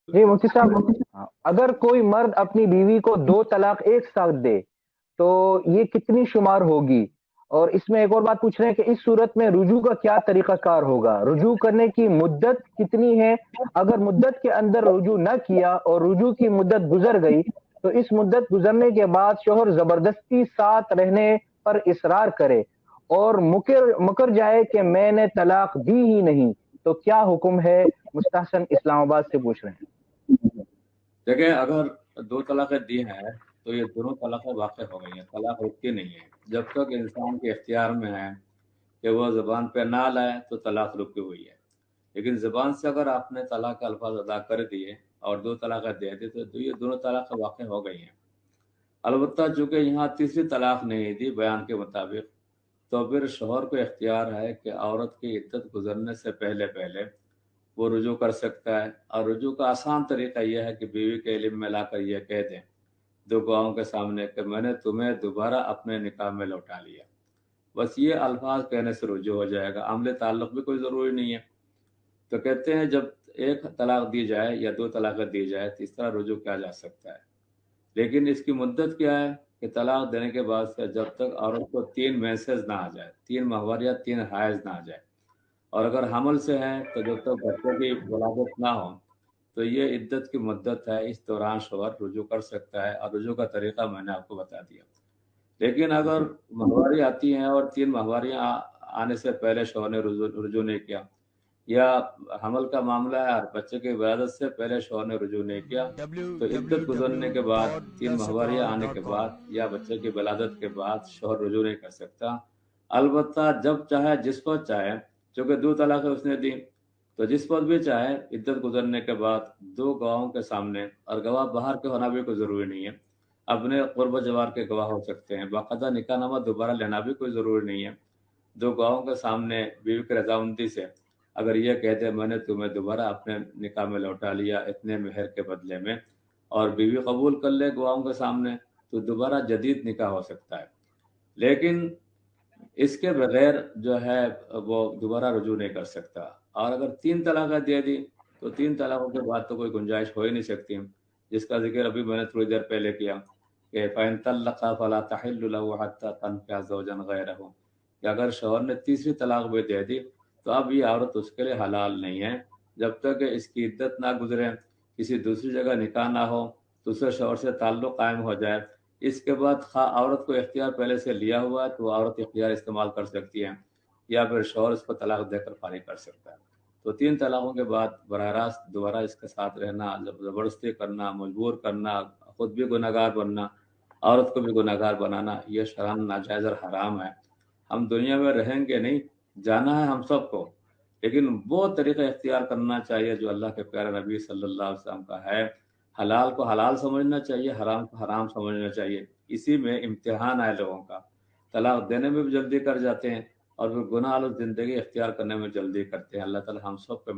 جی مفتی صاحب، اگر کوئی مرد اپنی بیوی کو دو طلاق ایک ساتھ دے تو یہ کتنی شمار ہوگی؟ اور اس میں ایک اور بات پوچھ رہے ہیں کہ اس صورت میں رجوع کا کیا طریقہ کار ہوگا؟ رجوع کرنے کی مدت کتنی ہے؟ اگر مدت کے اندر رجوع نہ کیا اور رجوع کی مدت گزر گئی تو اس مدت گزرنے کے بعد شوہر زبردستی ساتھ رہنے پر اصرار کرے اور مکر جائے کہ میں نے طلاق دی ہی نہیں، تو کیا حکم ہے؟ مستحسن اسلام آباد سے پوچھ رہے ہیں۔ دیکھیں، اگر دو طلاقیں دی ہیں تو یہ دونوں طلاقیں واقع ہو گئی ہیں، طلاق رکتی نہیں ہے جب تک انسان کے اختیار میں ہے کہ وہ زبان پہ نہ لائے تو طلاق رکی ہوئی ہے۔ لیکن زبان سے اگر آپ نے طلاق کے الفاظ ادا کر دیے اور دو طلاقیں دے دی تو یہ دونوں طلاقیں واقع ہو گئی ہیں۔ البتہ چونکہ یہاں تیسری طلاق نہیں دی بیان کے مطابق، تو پھر شوہر کو اختیار ہے کہ عورت کی عدت گزرنے سے پہلے پہلے وہ رجوع کر سکتا ہے، اور رجوع کا آسان طریقہ یہ ہے کہ بیوی کے علم میں لا کر یہ کہہ دیں دو گواہوں کے سامنے کہ میں نے تمہیں دوبارہ اپنے نکاح میں لوٹا لیا۔ بس یہ الفاظ کہنے سے رجوع ہو جائے گا، عملی تعلق بھی کوئی ضروری نہیں ہے۔ تو کہتے ہیں جب ایک طلاق دی جائے یا دو طلاقیں دی جائے تو اس طرح رجوع کیا جا سکتا ہے، لیکن اس کی مدت کیا ہے کہ طلاق دینے کے بعد سے جب تک عورت کو 3 مینسز نہ آ جائے، 3 ماہوار یا 3 حیض نہ آ جائے، اور اگر حمل سے ہے تو جب تک بچے کی ولادت نہ ہو، تو یہ عدت کی مدت ہے۔ اس دوران شوہر رجوع کر سکتا ہے، اور رجوع کا طریقہ میں نے آپ کو بتا دیا۔ لیکن اگر ماہواری آتی ہیں اور 3 ماہواریاں آنے سے پہلے شوہر نے رجوع نہیں کیا، یا حمل کا معاملہ ہے اور بچے کی ولادت سے پہلے شوہر نے رجوع نہیں کیا، تو عدت گزرنے کے بعد 3 ماہواریاں آنے کے بعد یا بچے کی ولادت کے بعد شوہر رجوع نہیں کر سکتا۔ البتہ جب چاہے، جس وقت چاہے، چونکہ دو طلاقیں اس نے دی، تو جس وقت بھی چاہے عدت گزرنے کے بعد دو گواہوں کے سامنے، اور گواہ باہر کے ہونا بھی کوئی ضروری نہیں ہے، اپنے قرب و جوار کے گواہ ہو سکتے ہیں، باقاعدہ نکاح نامہ دوبارہ لینا بھی کوئی ضروری نہیں ہے، دو گواہوں کے سامنے بیوی کی رضامندی سے اگر یہ کہتے میں نے تمہیں دوبارہ اپنے نکاح میں لوٹا لیا اتنے مہر کے بدلے میں، اور بیوی قبول کر لے گواہوں کے سامنے، تو دوبارہ جدید نکاح ہو سکتا ہے۔ لیکن اس کے بغیر جو ہے وہ دوبارہ رجوع نہیں کر سکتا۔ اور اگر 3 طلاقیں دے دی تو 3 طلاقوں کے بعد تو کوئی گنجائش ہو ہی نہیں سکتی، جس کا ذکر ابھی میں نے تھوڑی دیر پہلے کیا کہ فَإِن طَلَّقَ فَلَا تَحِلُّ لَهُ حَتَّى تَنكِحَ زَوْجًا غَيْرَهُ، کہ اگر شوہر نے تیسری طلاق بھی دے دی تو اب یہ عورت اس کے لیے حلال نہیں ہے جب تک کہ اس کی عدت نہ گزرے، کسی دوسری جگہ نکاح نہ ہو، دوسرے شوہر سے تعلق قائم ہو جائے۔ اس کے بعد خواہ عورت کو اختیار پہلے سے لیا ہوا ہے تو وہ عورت اختیار استعمال کر سکتی ہے، یا پھر شوہر اس کو طلاق دے کر فارغ کر سکتا ہے۔ تو 3 طلاقوں کے بعد براہ راست دوبارہ اس کے ساتھ رہنا، زبردستی کرنا، مجبور کرنا، خود بھی گناہ گار بننا، عورت کو بھی گناہ گار بنانا، یہ شرعاً ناجائز اور حرام ہے۔ ہم دنیا میں رہیں گے نہیں، جانا ہے ہم سب کو، لیکن وہ طریقہ اختیار کرنا چاہیے جو اللہ کے پیارے نبی صلی اللہ علیہ وسلم کا ہے۔ حلال کو حلال سمجھنا چاہیے، حرام کو حرام سمجھنا چاہیے۔ اسی میں امتحان ہے لوگوں کا، طلاق دینے میں بھی جلدی کر جاتے ہیں اور پھر گناہ آلود زندگی اختیار کرنے میں جلدی کرتے ہیں۔ اللہ تعالی ہم سب کو